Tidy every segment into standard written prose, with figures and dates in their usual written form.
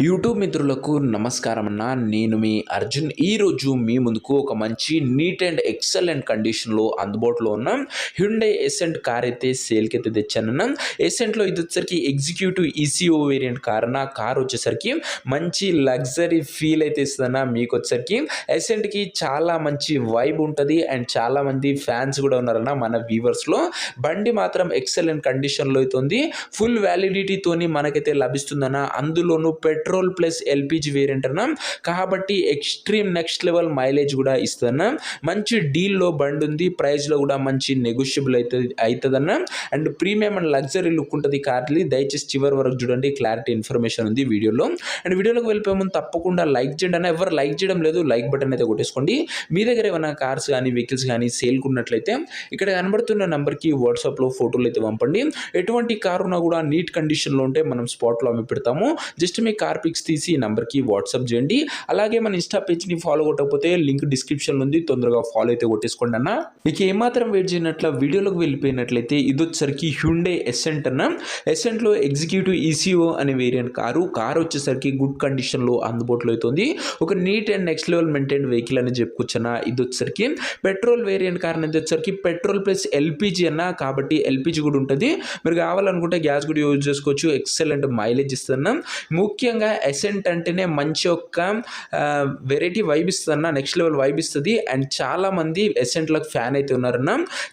YouTube మిత్రులకు నమస్కారం అన్న. నేను మీ అర్జున్. ఈరోజు మీ ముందుకు ఒక మంచి నీట్ అండ్ ఎక్సలెంట్ కండిషన్లో అందుబాటులో ఉన్న హ్యుండై ఎసెంట్ కార్ అయితే సేల్కి అయితే తెచ్చానన్న. ఎసెంట్లో ఇది వచ్చేసరికి ఎగ్జిక్యూటివ్ ఈసీఓ వేరియంట్ కార్ అన్న. కార్ వచ్చేసరికి మంచి లగ్జరీ ఫీల్ అయితే ఇస్తుందన్న. మీకు వచ్చేసరికి ఎసెంట్కి చాలా మంచి వైబ్ ఉంటుంది అండ్ చాలా మంది ఫ్యాన్స్ కూడా ఉన్నారన్న మన వ్యూవర్స్లో. బండి మాత్రం ఎక్సలెంట్ కండిషన్లో అయితే ఉంది. ఫుల్ వ్యాలిడిటీతోని మనకైతే లభిస్తుందన్న. అందులోనూ పెట్రోల్ ప్లస్ ఎల్పిజి వేరియంట్ అన్న, కాబట్టి ఎక్స్ట్రీమ్ నెక్స్ట్ లెవెల్ మైలేజ్ కూడా ఇస్తుందన్న. మంచి డీల్లో బండి ఉంది. ప్రైస్లో కూడా మంచి నెగోషియబుల్ అవుతుందన్న. And premium and luxury look ఉంటుంది కార్లీ. దయచేసి చివరి వరకు చూడండి, క్లారిటీ ఇన్ఫర్మేషన్ ఉంది వీడియోలో. అండ్ వీడియోలోకి వెళ్ళిపోయే ముందు తప్పకుండా లైక్ చేయండి అన్న. ఎవరు లైక్ చేయడం లేదు, లైక్ బటన్ అయితే కొట్టేసుకోండి. మీ దగ్గర ఏమైనా కార్స్ కానీ వెహికల్స్ కానీ సేల్కి ఉన్నట్లయితే ఇక్కడ కనబడుతున్న నెంబర్కి వాట్సాప్లో ఫోటోలు అయితే పంపండి. ఎటువంటి కారు ఉన్నా కూడా నీట్ కండిషన్లో ఉంటే మనం స్పాట్లో అమ్మి పెడతాము. జస్ట్ మీ కార్ పిక్స్ తీసి ఈ నెంబర్కి వాట్సాప్ చేయండి. అలాగే మన ఇన్స్టా పేజ్ని ఫాలో కొట్టకపోతే లింక్ డిస్క్రిప్షన్లో ఉంది, తొందరగా ఫాలో అయితే కొట్టేసుకోండి అన్న. మీకు ఏమాత్రం వెయిట్ చేయనట్ల వీడియోలోకి వెళ్ళిపోయినట్లయితే ఇది వచ్చేసరికి హ్యుండై ఎసెంట్ అన్న. ఎసెంట్లో ఎగ్జిక్యూటివ్ ఈసీఓ అనే వేరియంట్ కారు వచ్చేసరికి గుడ్ కండిషన్లో అందుబాటులో అవుతుంది. ఒక neat and next level maintain vehicle అని చెప్పుకొచ్చన్న. ఇది వచ్చేసరికి పెట్రోల్ వేరియంట్ కార్ అనేది వచ్చేసరికి పెట్రోల్ ప్లస్ ఎల్పిజి అన్న, కాబట్టి ఎల్పిజి కూడా ఉంటుంది. మీరు కావాలనుకుంటే గ్యాస్ కూడా యూజ్ చేసుకోవచ్చు. ఎక్సలెంట్ మైలేజ్ ఇస్తున్నా. ముఖ్యంగా ఎసెంట్ అంటేనే మంచి ఒక వెరైటీ వైబ్ ఇస్తుందన్న, నెక్స్ట్ లెవెల్ వైబ్ ఇస్తుంది. అండ్ చాలా మంది ఎసెంట్లకు ఫ్యాన్ అయితే ఉన్నారన్న.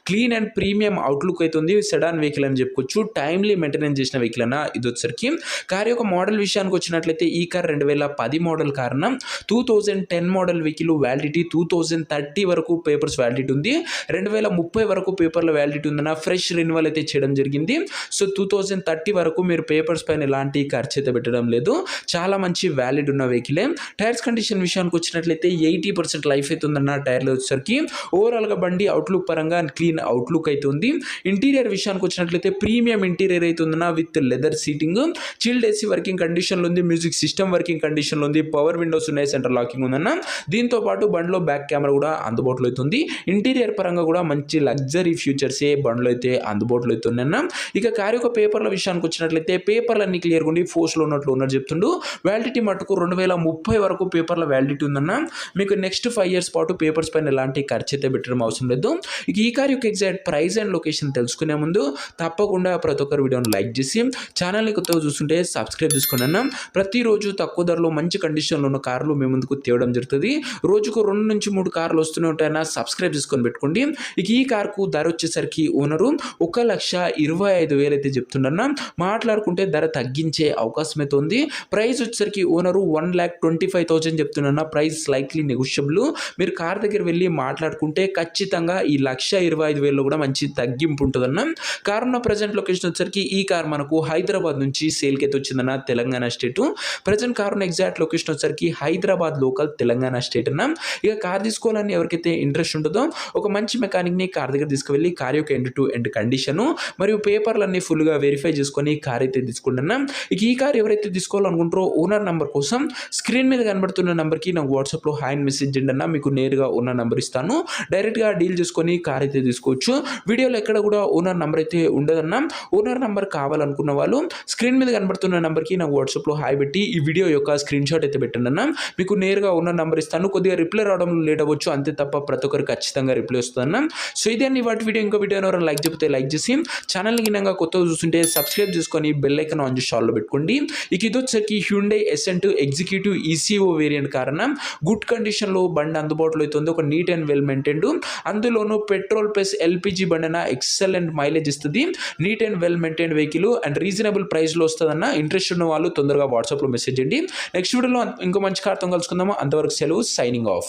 క్లీన్ అండ్ ప్రీమియం అవుట్లుక్ అయితే ఉంది. సెడాన్ వెహికల్ అని చెప్పుకోవచ్చు. టైమ్లీ మెయింటెనెన్స్ చేసిన వెహికల్ అన్న. ఇది వచ్చేసరికి కార్ యొక్క మోడల్ విషయానికి వచ్చినట్లయితే ఈ కార్ 2010 మోడల్ కార్ అన్న. 2010 మోడల్ వెహికల్ వ్యాలిడిటీ 2030 వరకు పేపర్స్ వ్యాలిడిటీ ఉంది. 2030 వరకు పేపర్ల వ్యాలిడిటీ ఉందన్న. ఫ్రెష్ రెన్యువల్ అయితే చేయడం జరిగింది. సో 2030 వరకు మీరు పేపర్స్ పైన ఎలాంటి ఖర్చు అయితే పెట్టడం లేదు. చాలా మంచి వ్యాలిడ్ ఉన్న వెహికలే. టైర్స్ కండిషన్ విషయానికి వచ్చినట్లయితే 80% లైఫ్ అయితే ఉందన్న టైర్లో వచ్చేసరికి. ఓవరాల్గా బండి అవుట్లుక్ పరంగా క్లీన్ అవుట్లుక్ అయితే ఉంది. ఇంటీరియర్ విషయానికి వచ్చినట్లయితే ప్రీమియం ఇంటీరియర్ అయితే ఉందన్న, with leather seating. Chilled AC working కండిషన్లో ఉంది. మ్యూజిక్ సిస్టమ్ వర్కింగ్ కండిషన్లో ఉంది. పవర్ విండోస్ ఉన్నాయి. సెంటర్ లాకింగ్ ఉందన్న. దీంతో పాటు బండిలో బ్యాక్ కెమెరా కూడా అందుబాటులో అవుతుంది. ఇంటీరియర్ పరంగా కూడా మంచి లగ్జరీ ఫ్యూచర్సే బండిలో అయితే అందుబాటులో అవుతుందన్న. ఇక కార్ యొక్క పేపర్ల విషయానికి వచ్చినట్లయితే పేపర్లు అన్ని క్లియర్గా ఉండి ఫోర్స్లో ఉన్నట్టు చెప్తుండు. వ్యాలిడిటీ మటుకు 2030 వరకు పేపర్ల వ్యాలిడిటీ ఉందన్న. మీకు నెక్స్ట్ 5 years పాటు పేపర్స్ పైన ఎలాంటి ఖర్చు అయితే పెట్టడం అవసరం లేదు. ఇక ఈ కార్ యొక్క ఎగ్జాక్ట్ ప్రైస్ అండ్ లొకేషన్ తెలుసుకునే ముందు తప్పకుండా ప్రతి ఒక్కరు వీడియోని లైక్ చేసి ఛానల్ని కొత్తగా చూస్తుంటే సబ్స్క్రైబ్ చేసుకోండి అన్న. ప్రతిరోజు తక్కువ ధరలో మంచి కండిషన్లో ఉన్న కార్లు మీ ముందుకు తేవడం జరుగుతుంది. రోజుకు 2 నుంచి 3 కార్లు వస్తూనే ఉంటాయన్న. సబ్స్క్రైబ్ చేసుకొని పెట్టుకోండి. ఇక ఈ కార్కు ధర వచ్చేసరికి ఓనరు 1,25,000 అయితే చెప్తుండన్న. మాట్లాడుకుంటే ధర తగ్గించే అవకాశం అయితే ఉంది. ప్రైస్ వచ్చేసరికి ఓనరు 1,25,000 చెప్తున్నా. Price slightly negotiable. మీరు కార్ దగ్గర వెళ్ళి మాట్లాడుకుంటే ఖచ్చితంగా ఈ 1,25,000 కూడా మంచి తగ్గింపు ఉంటుందన్న. కార్ ఉన్న ప్రజెంట్ లొకేషన్ వచ్చేసరికి ఈ కార్ మనకు హైదరాబాద్ నుంచి సేల్కి అయితే వచ్చిందన్న, తెలంగాణ స్టేట్. ప్రజెంట్ కార్ ఉన్న ఎగ్జాక్ట్ లొకేషన్ వచ్చేసరికి హైదరాబాద్ లోకల్, తెలంగాణ స్టేట్ అన్న. ఇక కార్ తీసుకోవాలని ఎవరికైతే ఇంట్రెస్ట్ ఉంటుందో ఒక మంచి మెకానిక్ని కార్ దగ్గర తీసుకువెళ్ళి కార్ యొక్క ఎండ్ టు ఎండ్ కండిషను మరియు పేపర్లన్నీ ఫుల్గా వెరిఫై చేసుకొని కార్ అయితే తీసుకుంటున్నా. ఇక ఈ కార్ ఎవరైతే తీసుకోవాలనుకుంటారో ఓనర్ నెంబర్ కోసం స్క్రీన్ మీద కనబడుతున్న నెంబర్కి నాకు వాట్సాప్లో హాయ్ మెసేజ్ చేయండి అన్న. మీకు నేరుగా ఓనర్ నెంబర్ ఇస్తాను. డైరెక్ట్గా డీల్ చేసుకొని కార్ అయితే తీసుకోవచ్చు. వీడియోలో ఎక్కడ కూడా ఓనర్ నెంబర్ అయితే ఉండదన్న. ఓనర్ నెంబర్ కావాలనుకున్న వాళ్ళు స్క్రీన్ మీద కనబడుతున్న నెంబర్కి నాకు వాట్సాప్లో హాయ్ పెట్టి ఈ వీడియో యొక్క స్క్రీన్ షాట్ అయితే పెట్టండి అన్న. మీకు నేరుగా ఓనర్ నెంబర్ ఇస్తాను. కొద్దిగా రిప్లై రావడంలో లేట్ అవ్వచ్చు, అంతే తప్ప ప్రతి ఒక్కరికి ఖచ్చితంగా రిప్లై వస్తుందన్న. సో ఇదే అన్ని వాటి వీడియో. ఇంకో వీడియో ఎవరైనా లైక్ చెప్తే లైక్ చేసి ఛానల్ గినంగా కొత్తగా చూస్తుంటే సబ్స్క్రైబ్ చేసుకొని బెల్ ఐకాన్ ఆన్ చేసి ఆల్లో పెట్టుకోండి. ఇక ఇది వచ్చేసరికి Hyundai Accent executive ECO variant కారణం గుడ్ కండిషన్లో బండి అందుబాటులో అవుతుంది. ఒక నీట్ అండ్ వెల్ మెయింటైన్డ్. అందులోనూ పెట్రోల్ ప్లస్ ఎల్పిజి బండిన ఎక్సలెంట్ మైలేజ్ ఇస్తుంది. Neat and well maintained vehicle and reasonable ప్రైస్లో వస్తుందన్న. ఇంట్రెస్ట్ ఉన్న వాళ్ళు తొందరగా వాట్సాప్లో మెసేజ్ చేయండి. నెక్స్ట్ వీడియోలో ఇంకో మంచి కార్తో కలుసుకుందాము. అంతవరకు సెలవు. Signing off.